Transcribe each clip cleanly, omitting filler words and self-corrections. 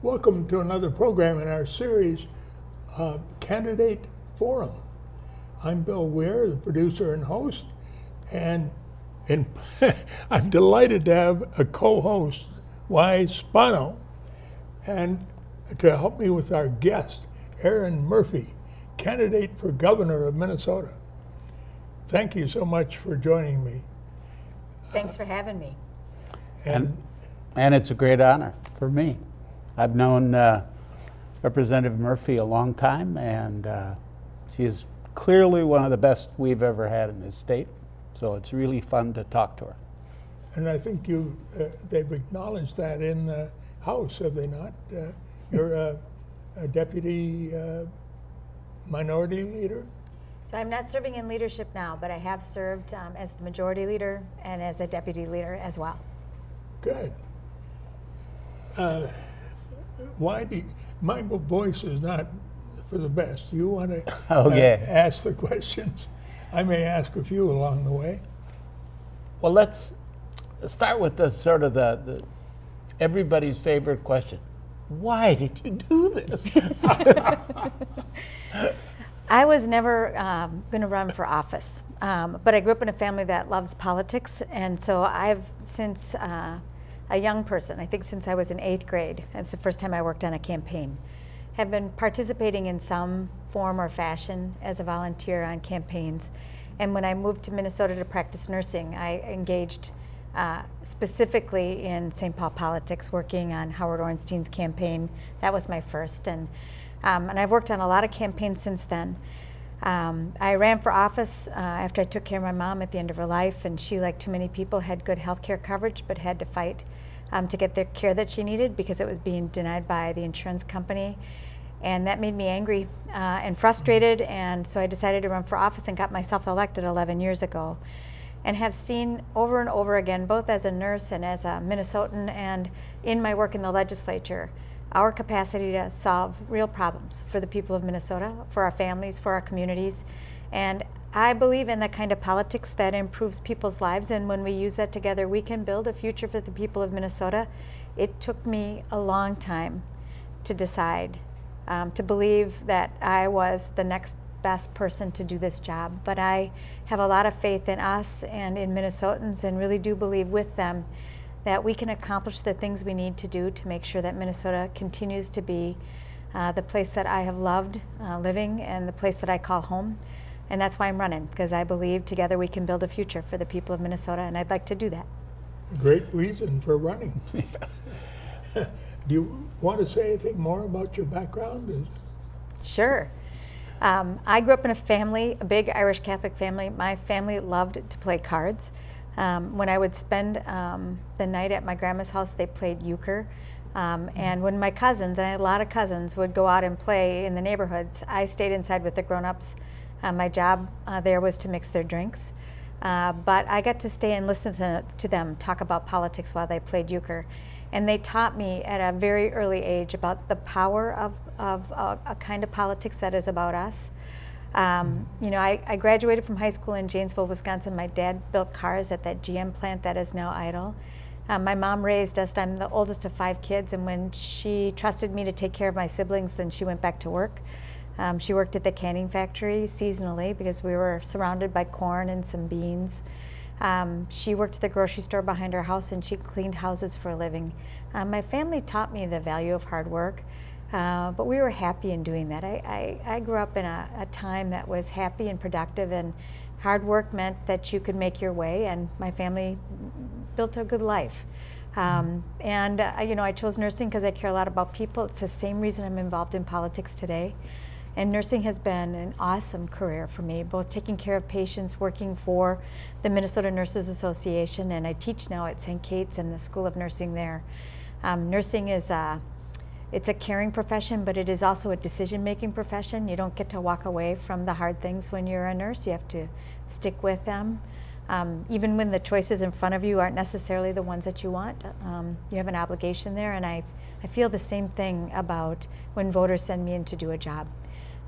Welcome to another program in our series, Candidate Forum. I'm Bill Weir, the producer and host, and I'm delighted to have a co-host, Wy Spano, and to help me with our guest, Erin Murphy, candidate for governor of Minnesota. Thank you so much for joining me. Thanks for having me. And it's a great honor for me. I've known Representative Murphy a long time, and she is clearly one of the best we've ever had in this state. So it's really fun to talk to her. And I think they've acknowledged that in the House, have they not? You're a deputy minority leader? So I'm not serving in leadership now, but I have served as the majority leader and as a deputy leader as well. Good. My voice is not for the best. You want to ask the questions? I may ask a few along the way. Well, let's start with the sort of the everybody's favorite question. Why did you do this? I was never going to run for office, but I grew up in a family that loves politics, and so I've since a young person, I think since I was in 8th grade, that's the first time I worked on a campaign, have been participating in some form or fashion as a volunteer on campaigns. And when I moved to Minnesota to practice nursing, I engaged specifically in St. Paul politics, working on Howard Ornstein's campaign. That was my first, and I've worked on a lot of campaigns since then. I ran for office after I took care of my mom at the end of her life, and she, like too many people, had good health care coverage but had to fight to get the care that she needed because it was being denied by the insurance company. And that made me angry and frustrated, and so I decided to run for office and got myself elected 11 years ago. And have seen over and over again, both as a nurse and as a Minnesotan and in my work in the legislature, our capacity to solve real problems for the people of Minnesota, for our families, for our communities. And I believe in the kind of politics that improves people's lives, and when we use that together, we can build a future for the people of Minnesota. It took me a long time to decide, to believe that I was the next best person to do this job. But I have a lot of faith in us and in Minnesotans, and really do believe with them that we can accomplish the things we need to do to make sure that Minnesota continues to be the place that I have loved living and the place that I call home. And that's why I'm running, because I believe together we can build a future for the people of Minnesota, and I'd like to do that. Great reason for running. Do you want to say anything more about your background? Sure. I grew up in a big Irish Catholic family. My family loved to play cards. When I would spend the night at my grandma's house, they played euchre. And when my cousins, and I had a lot of cousins, would go out and play in the neighborhoods, I stayed inside with the grown-ups. My job there was to mix their drinks. But I got to stay and listen to them talk about politics while they played euchre. And they taught me at a very early age about the power of a kind of politics that is about us. You know, I graduated from high school in Janesville, Wisconsin. My dad built cars at that GM plant that is now idle. My mom raised us. I'm the oldest of 5 kids, and when she trusted me to take care of my siblings, then she went back to work. She worked at the canning factory seasonally because we were surrounded by corn and some beans. She worked at the grocery store behind our house, and she cleaned houses for a living. My family taught me the value of hard work. But we were happy in doing that. I grew up in a time that was happy and productive, and hard work meant that you could make your way, and my family built a good life. You know, I chose nursing because I care a lot about people. It's the same reason I'm involved in politics today. And nursing has been an awesome career for me, both taking care of patients, working for the Minnesota Nurses Association, and I teach now at St. Kate's and the School of Nursing there. Nursing is it's a caring profession, but it is also a decision-making profession. You don't get to walk away from the hard things when you're a nurse. You have to stick with them. Even when the choices in front of you aren't necessarily the ones that you want, you have an obligation there, and I feel the same thing about when voters send me in to do a job.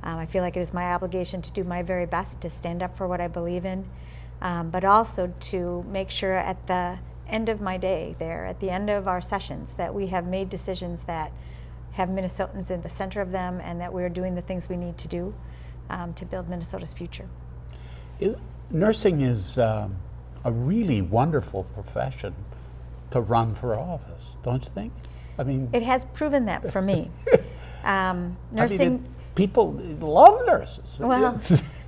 I feel like it is my obligation to do my very best to stand up for what I believe in, but also to make sure at the end of my day there, at the end of our sessions, that we have made decisions that have Minnesotans in the center of them, and that we're doing the things we need to do to build Minnesota's future. Nursing is a really wonderful profession to run for office, don't you think? I mean, It has proven that for me. Nursing. I mean, people love nurses. Well,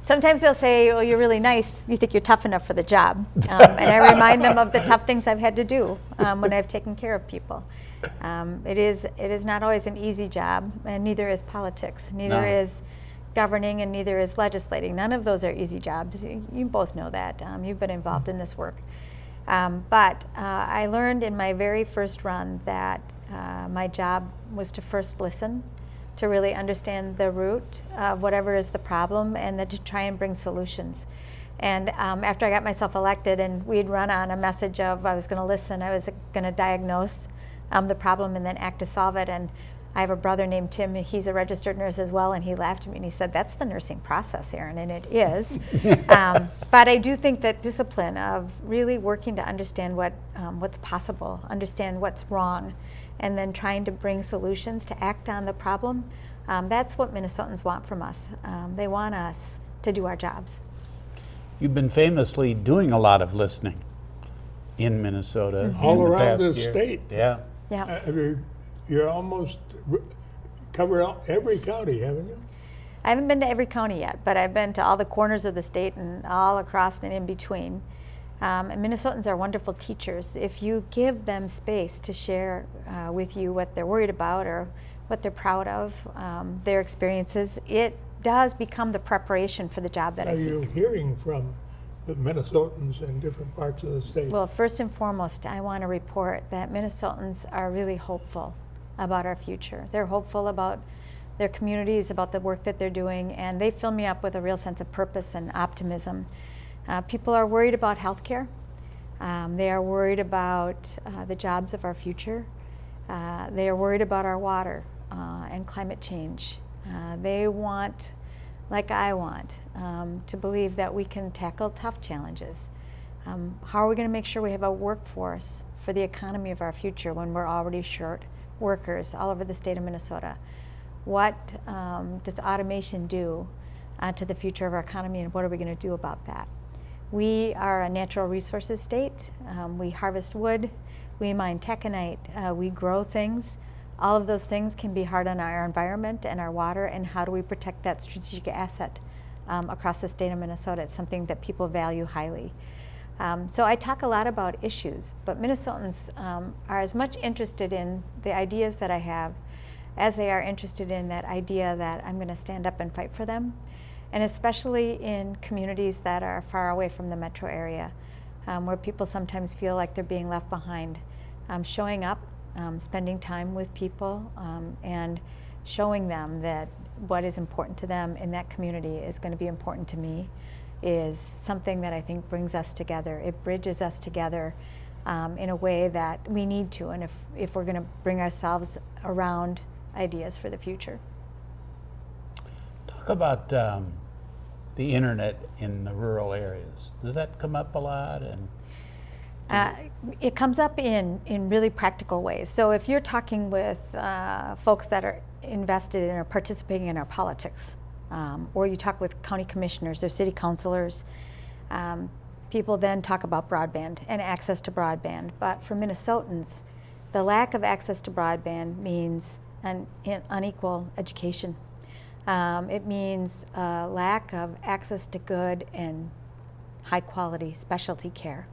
sometimes they'll say, "Oh, you're really nice. You think you're tough enough for the job," and I remind them of the tough things I've had to do when I've taken care of people. It is not always an easy job, and neither is politics. Neither No. is governing, and neither is legislating. None of those are easy jobs. You both know that. You've been involved in this work. But I learned in my very first run that my job was to first listen, to really understand the root of whatever is the problem, and then to try and bring solutions. And after I got myself elected, and we'd run on a message of I was going to listen, I was going to diagnose the problem and then act to solve it. And I have a brother named Tim, he's a registered nurse as well, and he laughed at me and he said, "That's the nursing process, Erin," and it is. But I do think that discipline of really working to understand what's possible, understand what's wrong, and then trying to bring solutions to act on the problem, that's what Minnesotans want from us. They want us to do our jobs. You've been famously doing a lot of listening in Minnesota. All in the around past the year. state. Yeah. Yeah. You're almost covered every county, haven't you? I haven't been to every county yet, but I've been to all the corners of the state and all across and in between. And Minnesotans are wonderful teachers. If you give them space to share with you what they're worried about or what they're proud of, their experiences, it does become the preparation for the job that I Are seek. you hearing from the Minnesotans in different parts of the state? Well, first and foremost, I want to report that Minnesotans are really hopeful about our future. They're hopeful about their communities, about the work that they're doing, and they fill me up with a real sense of purpose and optimism. People are worried about healthcare. They are worried about the jobs of our future. They are worried about our water and climate change. They want, like I want, to believe that we can tackle tough challenges. How are we going to make sure we have a workforce for the economy of our future when we're already short workers all over the state of Minnesota? What does automation do to the future of our economy, and what are we going to do about that? We are a natural resources state. We harvest wood, we mine taconite, we grow things. All of those things can be hard on our environment and our water, and how do we protect that strategic asset across the state of Minnesota? It's something that people value highly. So I talk a lot about issues, but Minnesotans are as much interested in the ideas that I have as they are interested in that idea that I'm going to stand up and fight for them, and especially in communities that are far away from the metro area, where people sometimes feel like they're being left behind. Showing up, spending time with people, and showing them that what is important to them in that community is going to be important to me is something that I think brings us together. It bridges us together in a way that we need to, and if we're going to bring ourselves around ideas for the future. Talk about the internet in the rural areas. Does that come up a lot? And it comes up in really practical ways. So if you're talking with folks that are invested in or participating in our politics, or you talk with county commissioners or city councilors, people then talk about broadband and access to broadband. But for Minnesotans, the lack of access to broadband means an unequal education. It means a lack of access to good and high quality specialty care.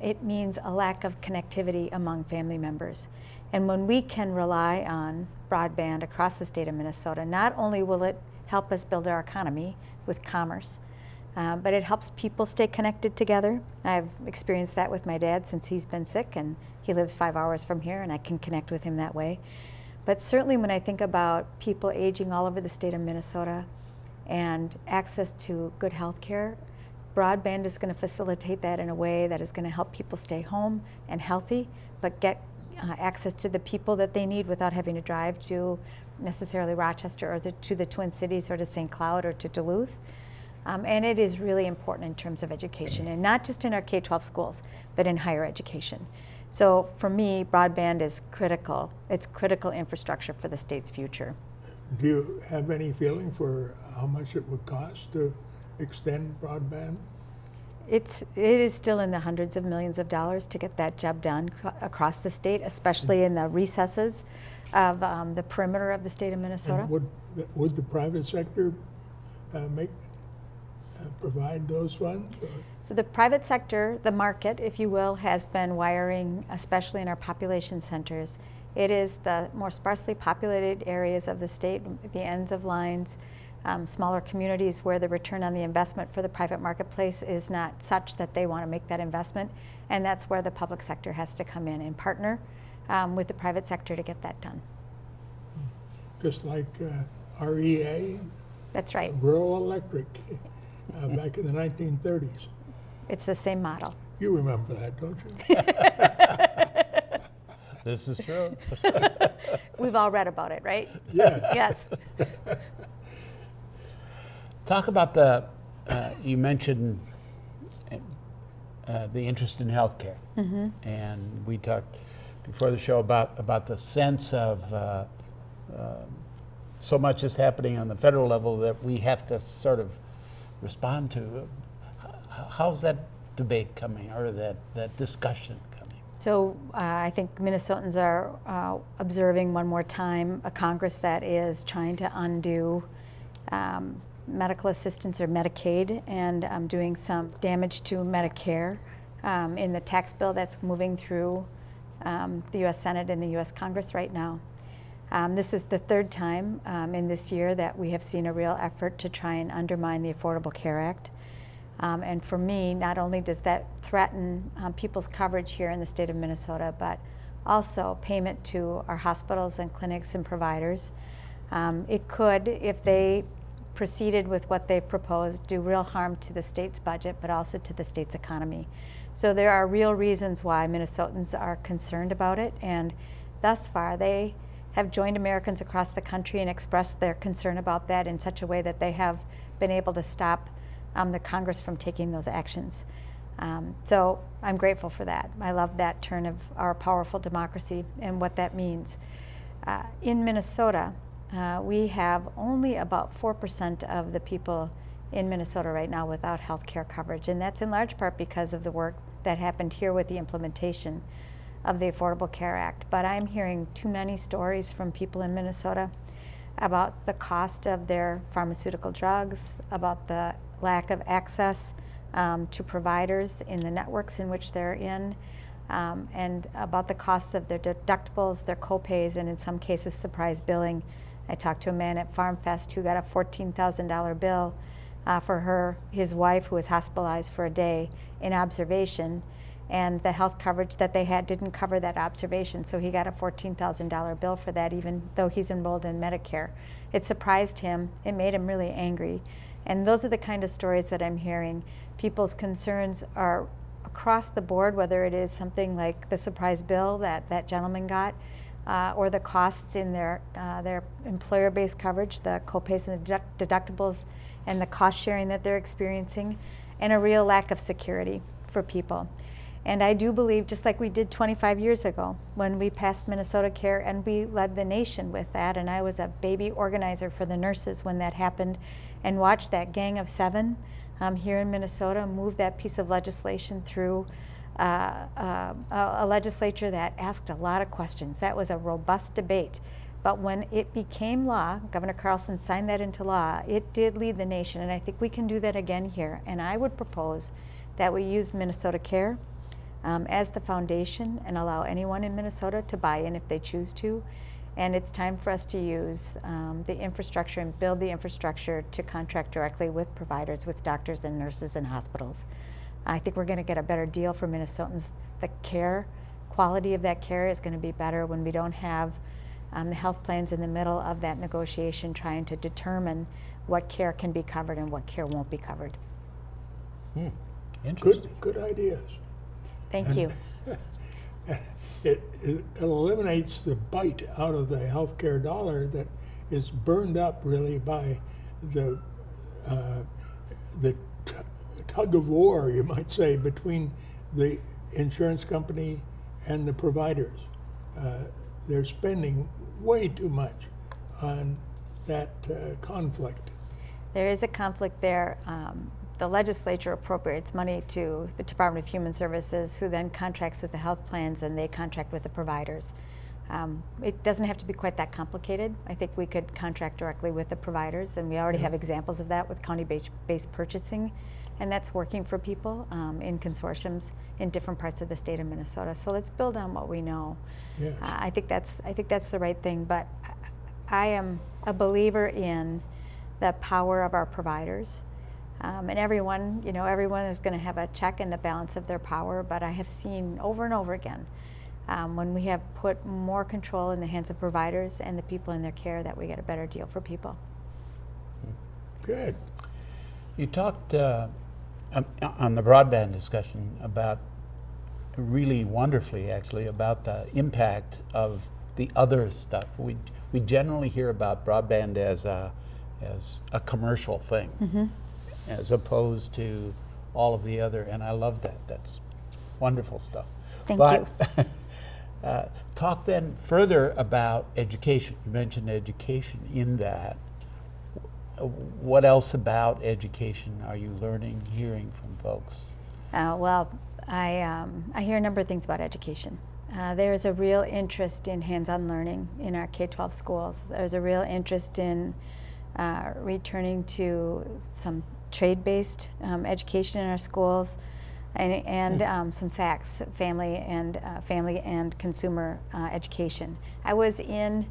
It means a lack of connectivity among family members. And when we can rely on broadband across the state of Minnesota, not only will it help us build our economy with commerce, but it helps people stay connected together. I've experienced that with my dad since he's been sick, and he lives 5 hours from here, and I can connect with him that way. But certainly when I think about people aging all over the state of Minnesota and access to good health care, broadband is going to facilitate that in a way that is going to help people stay home and healthy, but get access to the people that they need without having to drive to necessarily Rochester or to the Twin Cities or to St. Cloud or to Duluth. And it is really important in terms of education, and not just in our K-12 schools, but in higher education. So for me, broadband is critical. It's critical infrastructure for the state's future. Do you have any feeling for how much it would cost to extend broadband? It is still in the hundreds of millions of dollars to get that job done across the state, especially in the recesses of the perimeter of the state of Minnesota. And would the private sector provide those funds? Or? So the private sector, the market, if you will, has been wiring, especially in our population centers. It is the more sparsely populated areas of the state, the ends of lines, smaller communities where the return on the investment for the private marketplace is not such that they want to make that investment. And that's where the public sector has to come in and partner with the private sector to get that done. Just like REA, That's right. Rural Electric, back in the 1930s. It's the same model. You remember that, don't you? This is true. We've all read about it, right? Yes. Yes. Talk about you mentioned the interest in healthcare. Mm-hmm. And we talked before the show about the sense of so much is happening on the federal level that we have to sort of respond to. How's that debate coming, or that discussion coming? So I think Minnesotans are observing one more time a Congress that is trying to undo medical assistance or Medicaid and doing some damage to Medicare in the tax bill that's moving through the U.S. Senate and the U.S. Congress right now. This is the third time in this year that we have seen a real effort to try and undermine the Affordable Care Act. And for me, not only does that threaten people's coverage here in the state of Minnesota, but also payment to our hospitals and clinics and providers. It could, if they proceeded with what they've proposed, do real harm to the state's budget, but also to the state's economy. So there are real reasons why Minnesotans are concerned about it, and thus far they have joined Americans across the country and expressed their concern about that in such a way that they have been able to stop the Congress from taking those actions. So I'm grateful for that. I love that turn of our powerful democracy and what that means. In Minnesota, we have only about 4% of the people in Minnesota right now without health care coverage, and that's in large part because of the work that happened here with the implementation of the Affordable Care Act. But I'm hearing too many stories from people in Minnesota about the cost of their pharmaceutical drugs, about the lack of access to providers in the networks in which they're in, and about the cost of their deductibles, their co-pays, and in some cases surprise billing. I talked to a man at Farm Fest who got a $14,000 bill for his wife who was hospitalized for a day in observation, and the health coverage that they had didn't cover that observation, so he got a $14,000 bill for that even though he's enrolled in Medicare. It surprised him. It made him really angry. And those are the kind of stories that I'm hearing. People's concerns are across the board, whether it is something like the surprise bill that gentleman got, or the costs in their employer-based coverage, the co-pays and the deductibles, and the cost sharing that they're experiencing, and a real lack of security for people. And I do believe, just like we did 25 years ago when we passed Minnesota Care, and we led the nation with that, and I was a baby organizer for the nurses when that happened, and watched that gang of 7 here in Minnesota move that piece of legislation through a legislature that asked a lot of questions. That was a robust debate. But when it became law, Governor Carlson signed that into law, it did lead the nation, and I think we can do that again here. And I would propose that we use Minnesota Care as the foundation and allow anyone in Minnesota to buy in if they choose to. And it's time for us to use the infrastructure and build the infrastructure to contract directly with providers, with doctors and nurses and hospitals. I think we're going to get a better deal for Minnesotans. The care, quality of that care is going to be better when we don't have the health plans in the middle of that negotiation trying to determine what care can be covered and what care won't be covered. Interesting. Good ideas. Thank you. It eliminates the bite out of the healthcare dollar that is burned up really by the tug of war, you might say, between the insurance company and the providers. They're spending way too much on that conflict. There is a conflict there. The legislature appropriates money to the Department of Human Services, who then contracts with the health plans, and they contract with the providers. It doesn't have to be quite that complicated. I think we could contract directly with the providers, and we already have examples of that with county-based purchasing, and that's working for people in consortiums in different parts of the state of Minnesota. So let's build on what we know. Yes. I think that's the right thing, but I am a believer in the power of our providers. And everyone is going to have a check and the balance of their power, but I have seen over and over again when we have put more control in the hands of providers and the people in their care, that we get a better deal for people. Good. You talked on the broadband discussion about, really wonderfully actually, about the impact of the other stuff. We generally hear about broadband as a commercial thing, as opposed to all of the other, and I love that. That's wonderful stuff. Thank you. Talk then further about education. You mentioned education in that. What else about education are you learning, hearing from folks? Well, I hear a number of things about education. There's a real interest in hands-on learning in our K-12 schools. There's a real interest in returning to some trade-based education in our schools, and some facts, family and consumer education. I was in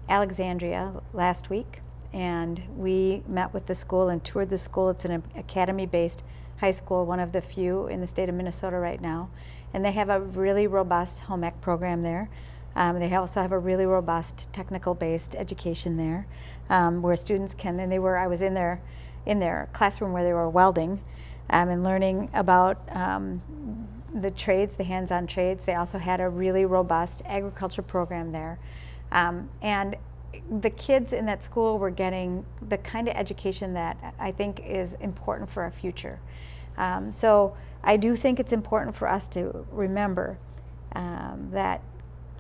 Alexandria last week, and we met with the school and toured the school. It's an academy-based high school, one of the few in the state of Minnesota right now, and they have a really robust home ec program there. They also have a really robust technical-based education there, where students can. And I was in their classroom where they were welding, and learning about the trades, the hands-on trades. They also had a really robust agriculture program there, and the kids in that school were getting the kind of education that I think is important for our future. So I do think it's important for us to remember that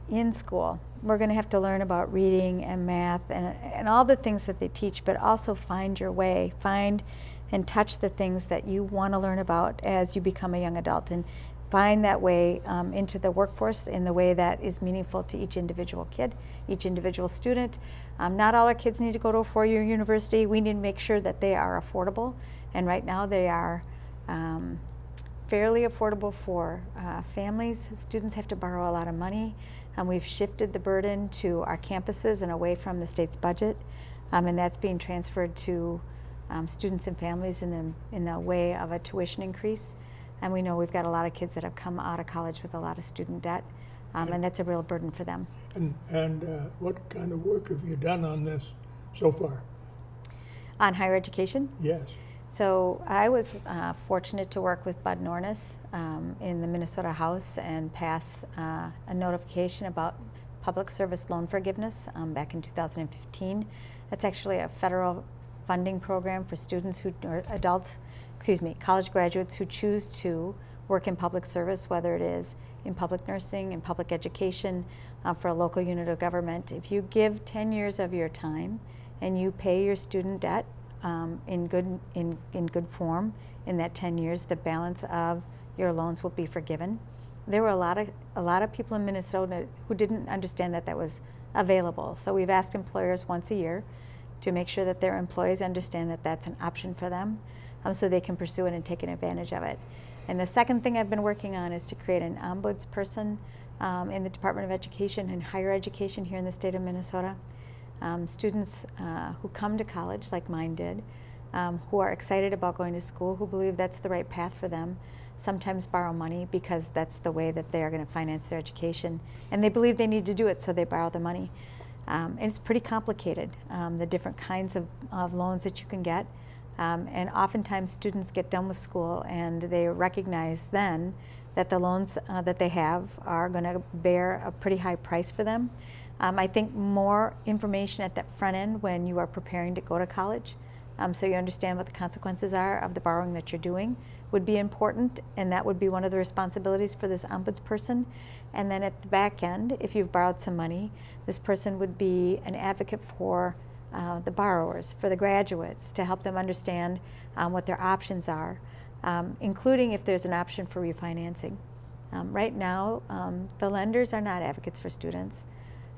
in school we're going to have to learn about reading and math and all the things that they teach, but also find your way, find and touch the things that you want to learn about as you become a young adult, and find that way into the workforce in the way that is meaningful to each individual kid, each individual student. Not all our kids need to go to a four-year university. We need to make sure that they are affordable, and right now they are fairly affordable for families. Students have to borrow a lot of money, and we've shifted the burden to our campuses and away from the state's budget, and that's being transferred to students and families in the way of a tuition increase. And we know we've got a lot of kids that have come out of college with a lot of student debt, and that's a real burden for them. And what kind of work have you done on this so far? On higher education? Yes. So I was fortunate to work with Bud Nornis in the Minnesota House and pass a notification about public service loan forgiveness back in 2015. That's actually a federal funding program for students or college graduates who choose to work in public service, whether it is in public nursing, in public education, for a local unit of government. If you give 10 years of your time and you pay your student debt in good form in that 10 years, the balance of your loans will be forgiven. There were a lot of people in Minnesota who didn't understand that was available. So we've asked employers once a year to make sure that their employees understand that that's an option for them, so they can pursue it and take advantage of it. And the second thing I've been working on is to create an ombudsperson in the Department of Education and higher education here in the state of Minnesota. Students who come to college, like mine did, who are excited about going to school, who believe that's the right path for them, sometimes borrow money because that's the way that they are going to finance their education. And they believe they need to do it, so they borrow the money. And it's pretty complicated, the different kinds of loans that you can get. And oftentimes students get done with school and they recognize then that the loans that they have are going to bear a pretty high price for them. I think more information at that front end when you are preparing to go to college so you understand what the consequences are of the borrowing that you're doing would be important, and that would be one of the responsibilities for this ombudsperson. And then at the back end, if you've borrowed some money, this person would be an advocate for the borrowers, for the graduates, to help them understand what their options are, including if there's an option for refinancing. Right now, the lenders are not advocates for students,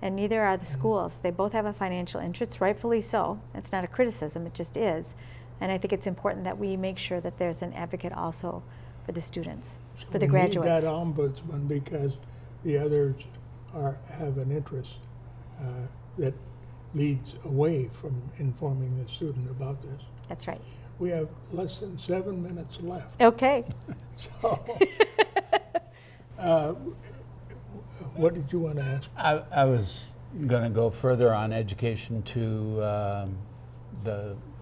and neither are the schools. They both have a financial interest, rightfully so. It's not a criticism, it just is. And I think it's important that we make sure that there's an advocate also for the students, for the graduates. We need that ombudsman because the others have an interest that leads away from informing the student about this. That's right. We have less than 7 minutes left. Okay. So, what did you want to ask? I was going to go further on education to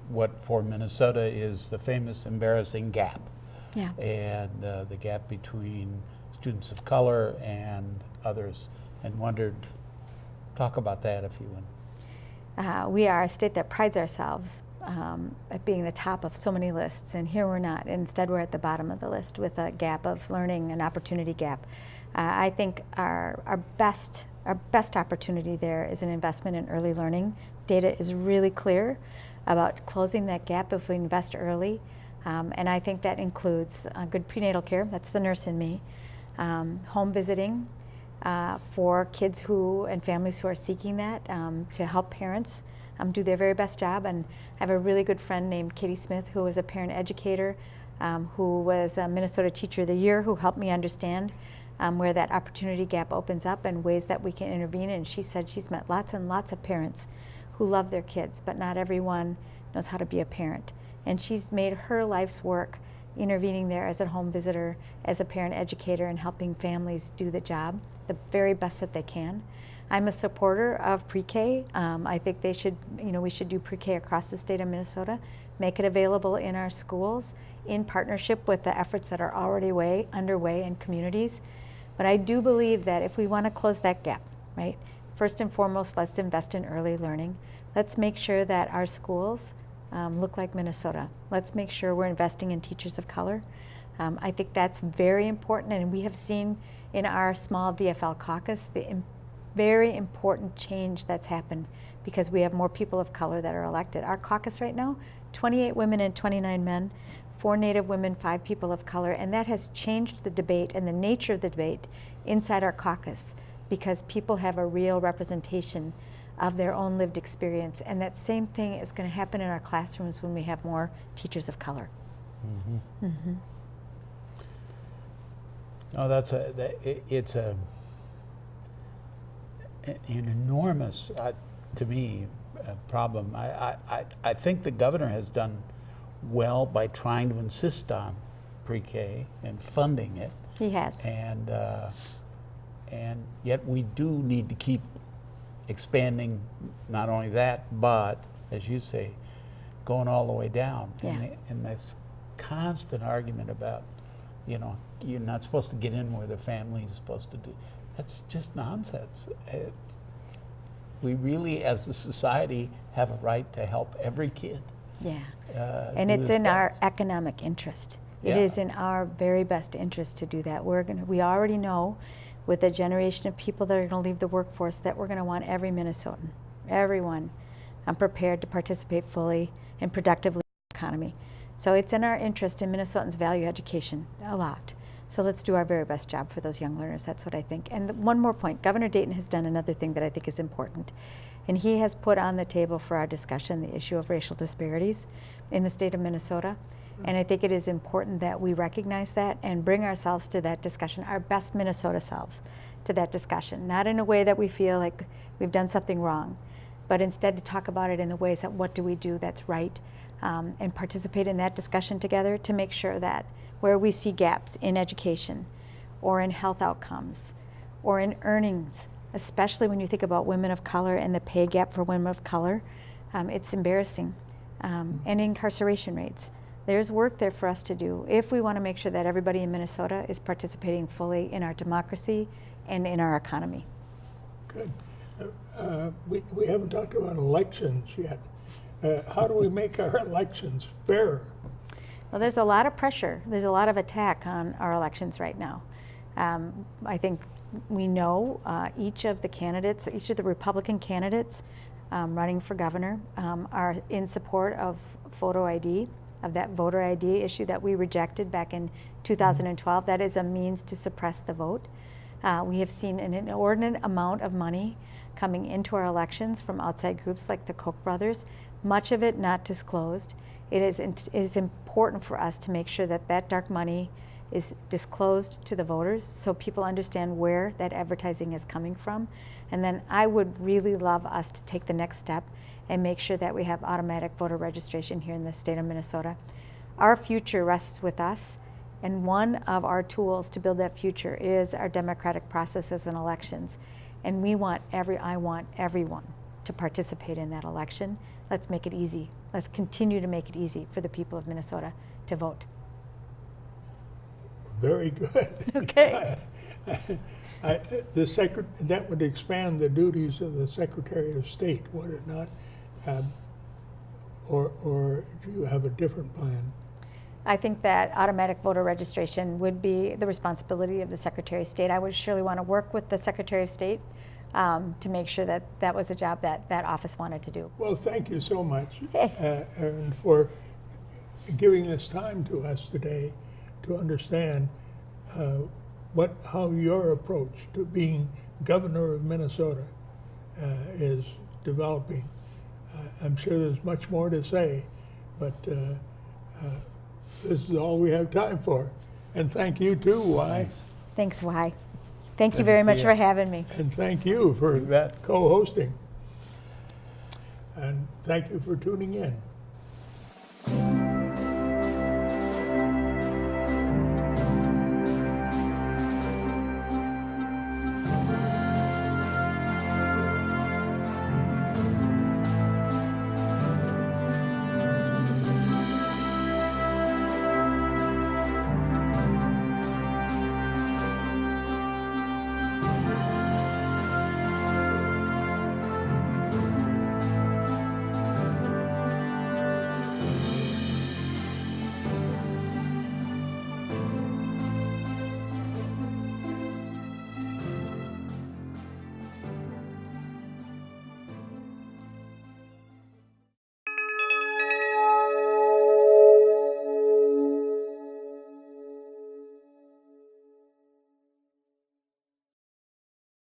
what for Minnesota is the famous embarrassing gap. Yeah. And the gap between students of color and others, and wondered, talk about that if you would. We are a state that prides ourselves at being the top of so many lists, and here we're not. Instead, we're at the bottom of the list with a gap of learning, an opportunity gap. I think our best opportunity there is an investment in early learning. Data is really clear about closing that gap if we invest early, and I think that includes good prenatal care. That's the nurse in me. Home visiting for kids and families who are seeking that, to help parents do their very best job. And I have a really good friend named Katie Smith, who is a parent educator, who was a Minnesota Teacher of the Year, who helped me understand where that opportunity gap opens up and ways that we can intervene. And she said she's met lots and lots of parents who love their kids, but not everyone knows how to be a parent. And she's made her life's work intervening there as a home visitor, as a parent educator, and helping families do the job the very best that they can. I'm a supporter of pre-K. I think we should do pre-K across the state of Minnesota, make it available in our schools in partnership with the efforts that are already underway in communities. But I do believe that if we want to close that gap, right, first and foremost, let's invest in early learning. Let's make sure that our schools look like Minnesota. Let's make sure we're investing in teachers of color. I think that's very important, and we have seen in our small DFL caucus the very important change that's happened because we have more people of color that are elected. Our caucus right now, 28 women and 29 men, 4 Native women, 5 people of color, and that has changed the debate and the nature of the debate inside our caucus because people have a real representation of their own lived experience, and that same thing is going to happen in our classrooms when we have more teachers of color. Mm-hmm. Mm-hmm. No, it's an enormous, to me, problem. I think the governor has done well by trying to insist on pre-K and funding it. He has. And yet we do need to keep expanding not only that, but, as you say, going all the way down. Yeah. And this constant argument about, you're not supposed to get in where the family is supposed to do. That's just nonsense. We really, as a society, have a right to help every kid. Yeah. And it's in our economic interest. It is in our very best interest to do that. We already know with a generation of people that are going to leave the workforce that we're going to want every Minnesotan, everyone, prepared to participate fully and productively in the economy. So it's in our interest, and Minnesotans value education a lot. So let's do our very best job for those young learners. That's what I think. And one more point, Governor Dayton has done another thing that I think is important. And he has put on the table for our discussion the issue of racial disparities in the state of Minnesota. And I think it is important that we recognize that and bring ourselves to that discussion, our best Minnesota selves to that discussion. Not in a way that we feel like we've done something wrong, but instead to talk about it in the ways that what do we do that's right, and participate in that discussion together to make sure that where we see gaps in education or in health outcomes or in earnings, especially when you think about women of color and the pay gap for women of color, it's embarrassing, and incarceration rates. There's work there for us to do if we want to make sure that everybody in Minnesota is participating fully in our democracy and in our economy. Good. We haven't talked about elections yet. how do we make our elections fairer? Well, there's a lot of pressure. There's a lot of attack on our elections right now. I think we know each of the candidates, each of the Republican candidates running for governor are in support of photo ID, of that voter ID issue that we rejected back in 2012. That is a means to suppress the vote. We have seen an inordinate amount of money coming into our elections from outside groups like the Koch brothers, much of it not disclosed. It is important for us to make sure that that dark money is disclosed to the voters so people understand where that advertising is coming from. And then I would really love us to take the next step and make sure that we have automatic voter registration here in the state of Minnesota. Our future rests with us, and one of our tools to build that future is our democratic processes and elections. And I want everyone to participate in that election. Let's make it easy. Let's continue to make it easy for the people of Minnesota to vote. Very good. Okay. That would expand the duties of the Secretary of State, would it not? Or do you have a different plan? I think that automatic voter registration would be the responsibility of the Secretary of State. I would surely want to work with the Secretary of State to make sure that that was a job that that office wanted to do. Well, thank you so much, Erin, for giving this time to us today to understand how your approach to being governor of Minnesota is developing. I'm sure there's much more to say, but this is all we have time for. And thank you too, Wy. Thanks, Wy. Thank you Good to very see much you. for having me. And thank you for You bet. co-hosting. And thank you for tuning in.